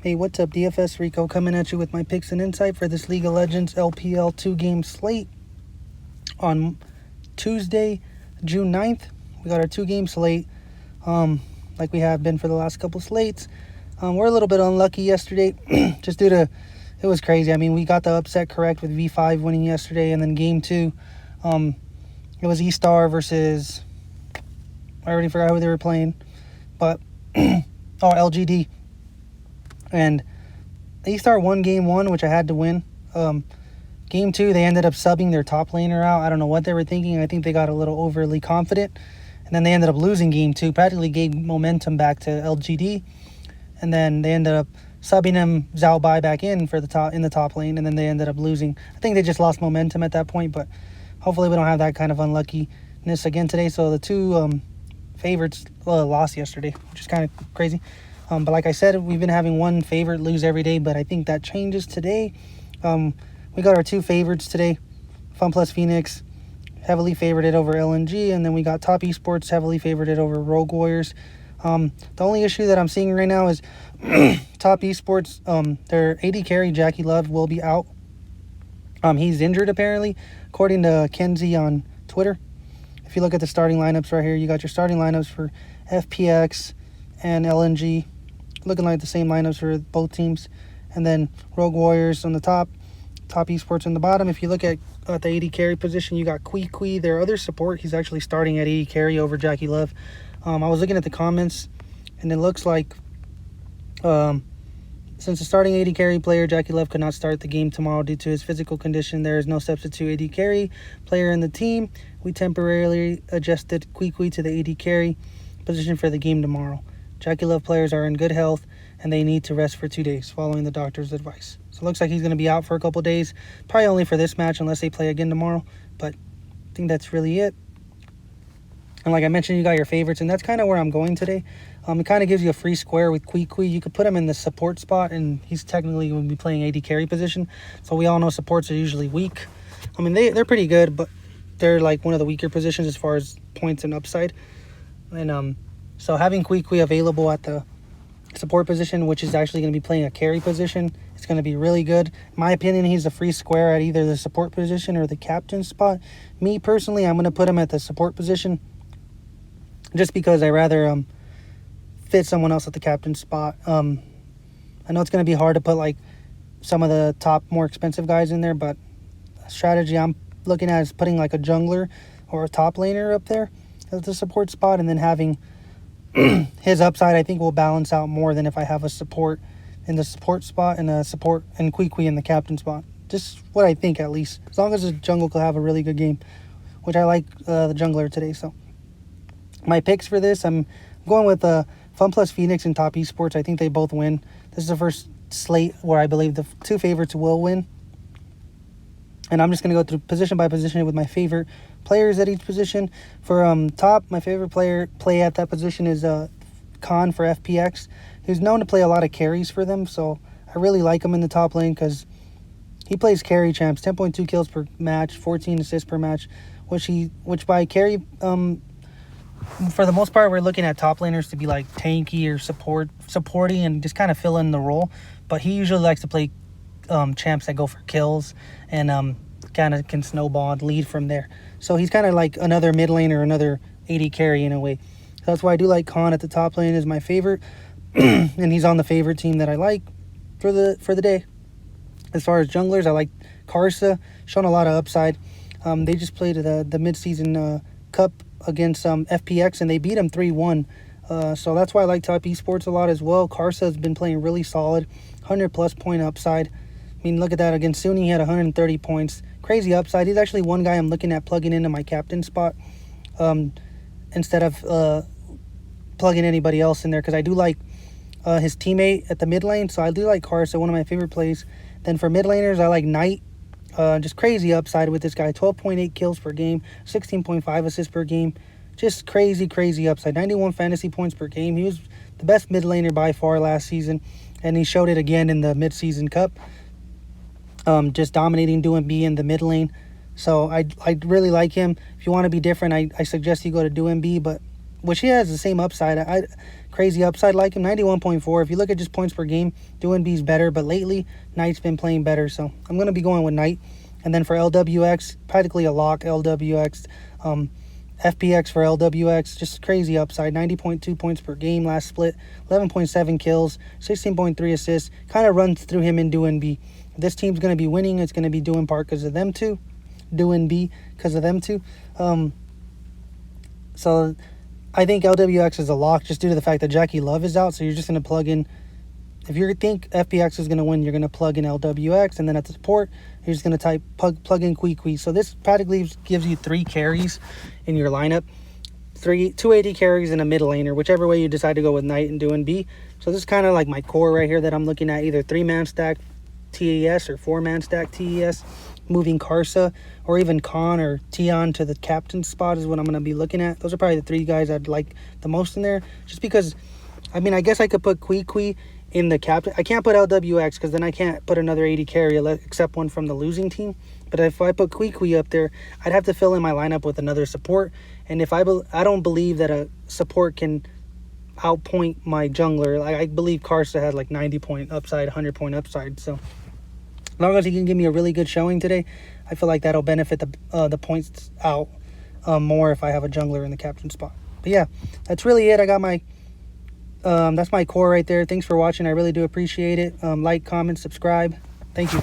Hey, what's up, DFS Rico, coming at you with my picks and insight for this League of Legends LPL 2-game slate on Tuesday, June 9th. We got our 2-game slate, like we have been for the last couple slates. We're a little bit unlucky yesterday, just due to, it was crazy. I mean, we got the upset correct with V5 winning yesterday, and then game 2, it was E-Star versus, I already forgot who they were playing, but, LGD. And E-Star won game 1, which I had to win. Game 2, they ended up subbing their top laner out. I don't know what they were thinking. I think they got a little overly confident. And then they ended up losing game 2, practically gave momentum back to LGD. And then they ended up subbing him Zhao Bai back in for the top lane, and then they ended up losing. I think they just lost momentum at that point, but hopefully we don't have that kind of unluckiness again today. So the two favorites lost yesterday, which is kind of crazy. But like I said, we've been having one favorite lose every day, but I think that changes today. We got our two favorites today. Fun Plus Phoenix, heavily favorited over LNG, and then we got Top Esports, heavily favorited over Rogue Warriors. The only issue that I'm seeing right now is Top Esports, their AD carry, Jackie Love, will be out. He's injured, apparently, according to Kenzie on Twitter. If you look at the starting lineups right here, you got your starting lineups for FPX and LNG, looking like the same lineups for both teams. And then Rogue Warriors on the top Esports on the bottom. If you look at the AD carry position, you got Kui, their other support. He's actually starting at AD carry over Jackie Love. I was looking at the comments, and it looks like since the starting AD carry player, Jackie Love, could not start the game tomorrow due to his physical condition, there is no substitute AD carry player in the team. We temporarily adjusted Kui to the AD carry position for the game tomorrow. Jackie Love players are in good health, and they need to rest for 2 days following the doctor's advice. So it looks like he's going to be out for a couple days, probably only for this match unless they play again tomorrow. But I think that's really it. And like I mentioned, you got your favorites, and that's kind of where I'm going today. It kind of gives you a free square with Kui. You could put him in the support spot, and he's technically going to be playing AD carry position. So we all know supports are usually weak. I mean, they're pretty good, but they're like one of the weaker positions as far as points and upside. And so having Kui available at the support position, which is actually going to be playing a carry position, it's going to be really good. In my opinion, he's a free square at either the support position or the captain spot. Me, personally, I'm going to put him at the support position just because I rather fit someone else at the captain spot. I know it's going to be hard to put like some of the top, more expensive guys in there, but a strategy I'm looking at is putting like a jungler or a top laner up there as the support spot, and then having his upside, I think, will balance out more than if I have a support in the support spot and a support and Kui in the captain spot. Just what I think, at least. As long as the jungle could have a really good game, which I like the jungler today. So my picks for this, I'm going with Fun Plus Phoenix and Top Esports. I think they both win. This is the first slate where I believe the two favorites will win. And I'm just going to go through position by position with my favorite players at each position. For top, my favorite play at that position is Khan for FPX. He's known to play a lot of carries for them, so I really like him in the top lane because he plays carry champs, 10.2 kills per match, 14 assists per match, which by carry, for the most part, we're looking at top laners to be like tanky or supporting and just kind of fill in the role. But he usually likes to play champs that go for kills and kind of can snowball and lead from there. So he's kind of like another mid lane or another AD carry in a way. So that's why I do like Khan at the top lane is my favorite. And he's on the favorite team that I like for the day. As far as junglers, I like Karsa, shown a lot of upside. They just played the mid-season cup against FPX, and they beat him 3-1. So that's why I like Top Esports a lot as well. Karsa has been playing really solid, 100-plus point upside. I mean, look at that. Against Sunni, he had 130 points. Crazy upside. He's actually one guy I'm looking at plugging into my captain spot instead of plugging anybody else in there, because I do like his teammate at the mid lane. So I do like Karsa, one of my favorite plays. Then for mid laners, I like Knight. Just crazy upside with this guy. 12.8 kills per game, 16.5 assists per game. Just crazy upside. 91 fantasy points per game. He was the best mid laner by far last season, and he showed it again in the mid-season cup. Just dominating DoMB in the mid lane. So I really like him. If you want to be different, I suggest you go to DoMB, but which he has the same upside. crazy upside like him. 91.4. If you look at just points per game, Doing B's better, but lately Knight's been playing better, so I'm going to be going with Knight. And then for LWX, practically a lock. LWX, FPX for LWX, just crazy upside. 90.2 points per game last split, 11.7 kills, 16.3 assists. Kind of runs through him and Doing B. This team's going to be winning. It's going to be Doing Park because of them two. Doing B because of them two. So I think LWX is a lock just due to the fact that Jackie Love is out. So you're just going to plug in. If you think FPX is going to win, you're going to plug in LWX. And then at the support, you're just going to type plug in Kui. So this practically gives you 3 carries in your lineup. 280 carries and a mid laner, whichever way you decide to go with Knight and Doing B. So this is kind of like my core right here that I'm looking at. Either 3-man stack TES or 4-man stack TES. Moving Karsa or even Khan or Tion to the captain spot is what I'm going to be looking at. Those are probably the 3 guys I'd like the most in there. Just because, I mean, I guess I could put Kui in the captain. I can't put LWX because then I can't put another 80 carry except one from the losing team. But if I put Kui up there, I'd have to fill in my lineup with another support. And if I don't believe that a support can outpoint my jungler. Like, I believe Karsa has like 90-point upside, 100-point upside. So as long as he can give me a really good showing today, I feel like that'll benefit the points out more if I have a jungler in the captain spot. But yeah, that's really it. I got my that's my core right there. Thanks for watching. I really do appreciate it. Like, comment, subscribe. Thank you.